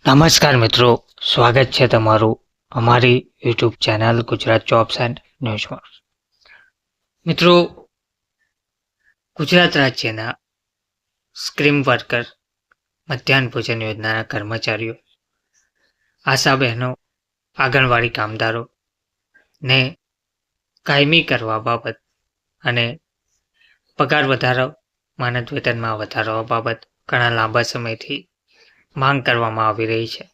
નમસ્કાર મિત્રો, સ્વાગત છે તમારું અમારી YouTube channel Gujarat jobs and ન્યૂઝમાં. મિત્રો, ગુજરાત રાજ્યના સ્ક્રીમ વર્કર, મધ્યાહન ભોજન યોજનાના કર્મચારીઓ, આશા બહેનો, આંગણવાડી કામદારો ને કાયમી કરવા બાબત અને પગાર વધારો, માનદ વેતનમાં વધારો બાબત ઘણા લાંબા સમયથી માંગ કરવામાં આવી રહી છે.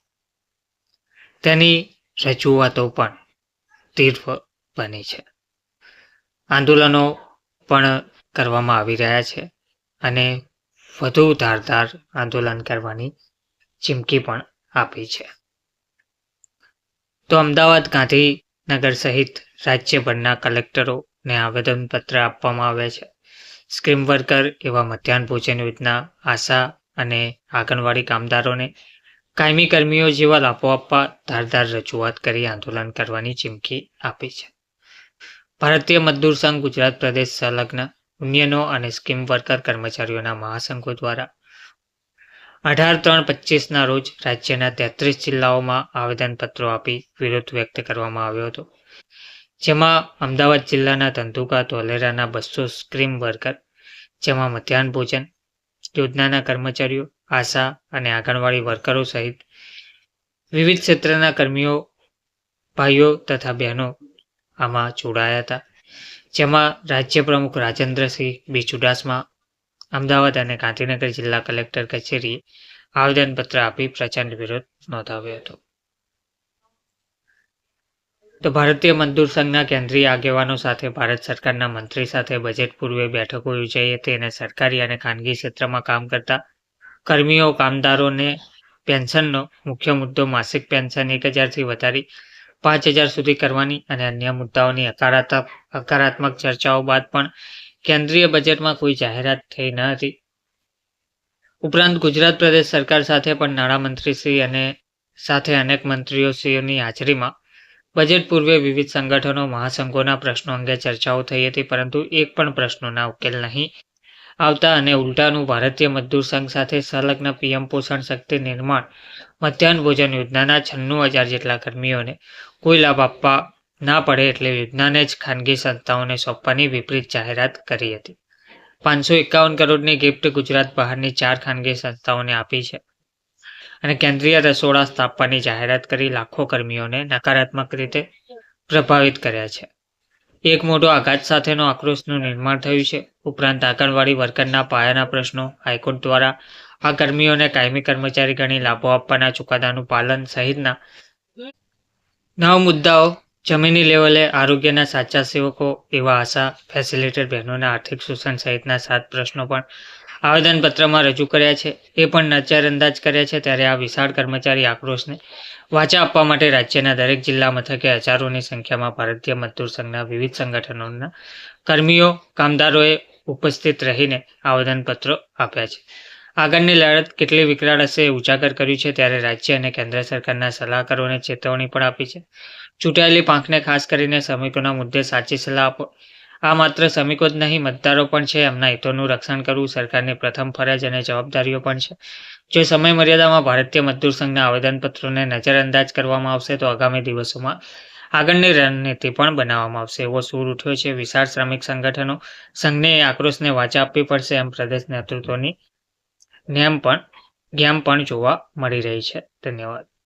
તેની રજૂઆતો પણ તીવ્ર બની છે. આંદોલનો પણ કરવામાં આવી રહ્યા છે અને વધુ ધારદાર આંદોલન કરવાની ચીમકી પણ આપી છે. તો અમદાવાદ, ગાંધીનગર સહિત રાજ્યભરના કલેક્ટરોને આવેદનપત્ર આપવામાં આવ્યા છે. સ્ક્રીમ વર્કર એવા મધ્યાહન ભોજન યોજના, આશા અને આંગણવાડી કામદારોને કાયમી કર્મીઓ જેવા લાભો આપવા ધારદાર રજૂઆત કરી આંદોલન કરવાની ચીમકી આપી છે. ભારતીય મજદૂર સંઘ, ગુજરાત પ્રદેશ સંલગ્ન યુનિયનો અને સ્કીમ વર્કર કર્મચારીઓના મહાસંઘો દ્વારા 18/3/25ના રોજ રાજ્યના 33 જિલ્લાઓમાં આવેદનપત્રો આપી વિરોધ વ્યક્ત કરવામાં આવ્યો હતો. જેમાં અમદાવાદ જિલ્લાના ધંધુકા, ધોલેરાના 200 સ્ક્રીમ વર્કર, જેમાં મધ્યાહન ભોજન યોજનાના કર્મચારીઓ, આશા અને આંગણવાડી વર્કરો સહિત વિવિધ ક્ષેત્રના કર્મીઓ, ભાઈઓ તથા બહેનો આમાં જોડાયા હતા. જેમાં રાજ્ય પ્રમુખ રાજેન્દ્રસિંહ બી ચુડાસમા અમદાવાદ અને ગાંધીનગર જિલ્લા કલેક્ટર કચેરીએ આવેદનપત્ર આપી પ્રચંડ વિરોધ નોંધાવ્યો હતો. તો ભારતીય મજદૂર સંઘના કેન્દ્રીય આગેવાનો સાથે ભારત સરકારના મંત્રી સાથે બજેટ પૂર્વે બેઠકો યોજાઈ હતી અને સરકારી અને ખાનગી ક્ષેત્રમાં કામ કરતા કર્મીઓ, કામદારોને પેન્શનનો મુખ્ય મુદ્દો માસિક પેન્શન 1000થી વધારી 5000 સુધી કરવાની અને અન્ય મુદ્દાઓની હકારાત્મક ચર્ચાઓ બાદ પણ કેન્દ્રીય બજેટમાં કોઈ જાહેરાત થઈ ન હતી. ઉપરાંત ગુજરાત પ્રદેશ સરકાર સાથે પણ નાણામંત્રીશ્રી અને સાથે અનેક મંત્રીઓશ્રીઓની હાજરીમાં બજેટ પૂર્વે વિવિધ સંગઠનો, મહાસંઘોના પ્રશ્નો અંગે ચર્ચાઓ થઈ હતી, પરંતુ એક પણ પ્રશ્નોના ઉકેલ નહીં આવતા અને ઉલટાનું ભારતીય મજદૂર સંઘ સાથે સંલગ્ન પીએમ પોષણ શક્તિ નિર્માણ મધ્યાહન ભોજન યોજનાના 96,000 જેટલા કર્મીઓને કોઈ લાભ આપવા ના પડે એટલે યોજનાને જ ખાનગી સંસ્થાઓને સોંપવાની વિપરીત જાહેરાત કરી હતી. 551 કરોડની ગિફ્ટ ગુજરાત બહારની 4 ખાનગી સંસ્થાઓને આપી છે અને કેન્દ્રીય રસોડા સ્થાપવાની જાહેરાત કરી લાખો કર્મીઓને નકારાત્મક રીતે પ્રભાવિત કર્યા છે. એક મોટો આઘાત સાથેનો આક્રોશનું નિર્માણ થયું છે. ઉપરાંત આંગણવાડી વર્કરના પાયાના પ્રશ્નો, હાઈકોર્ટ દ્વારા આ કર્મીઓને કાયમી કર્મચારી ગણી લાભો આપવાના ચુકાદાનું પાલન સહિતના 9 મુદ્દાઓ, જમીની લેવલે આરોગ્યના સાચા સેવકો એવા આશા ફેસિલિટેટર બહેનોના આર્થિક શોષણ સહિતના 7 પ્રશ્નો પણ આવેદનપત્રમાં રજૂ કર્યા છે. એ પણ નજરઅંદાજ કર્યા છે. ત્યારે આ વિશાળ કર્મચારી આક્રોશને વાચા આપવા માટે રાજ્યના દરેક જિલ્લા મથકે હજારોની સંખ્યામાં ભારતીય મજદૂર સંઘના વિવિધ સંગઠનોના કર્મીઓ, કામદારોએ ઉપસ્થિત રહીને આવેદનપત્રો આપ્યા છે. આગળની લડત કેટલી વિકરાળ હશે એ ઉજાગર કર્યું છે. ત્યારે રાજ્ય અને કેન્દ્ર સરકારના સલાહકારોને ચેતવણી પણ આપી છે. ચૂંટાયેલી પાંખને ખાસ કરીને શ્રમિકોના મુદ્દે સાચી સલાહ આપો. આ માત્ર શ્રમિકો જ નહીં, મતદારો પણ છે. એમના હિતોનું રક્ષણ કરવું સરકારની પ્રથમ ફરજ અને જવાબદારીઓ પણ છે. જો સમય મર્યાદામાં ભારતીય મજદૂર સંઘના આવેદનપત્રોને નજરઅંદાજ કરવામાં આવશે તો આગામી દિવસોમાં આગળની રણનીતિ પણ બનાવવામાં આવશે એવો સૂર ઉઠ્યો છે. વિશાળ શ્રમિક સંગઠનો સંઘને એ આક્રોશને વાચા આપવી પડશે એમ પ્રદેશ નેતૃત્વની ગેમ પણ જોવા મળી રહી છે. ધન્યવાદ.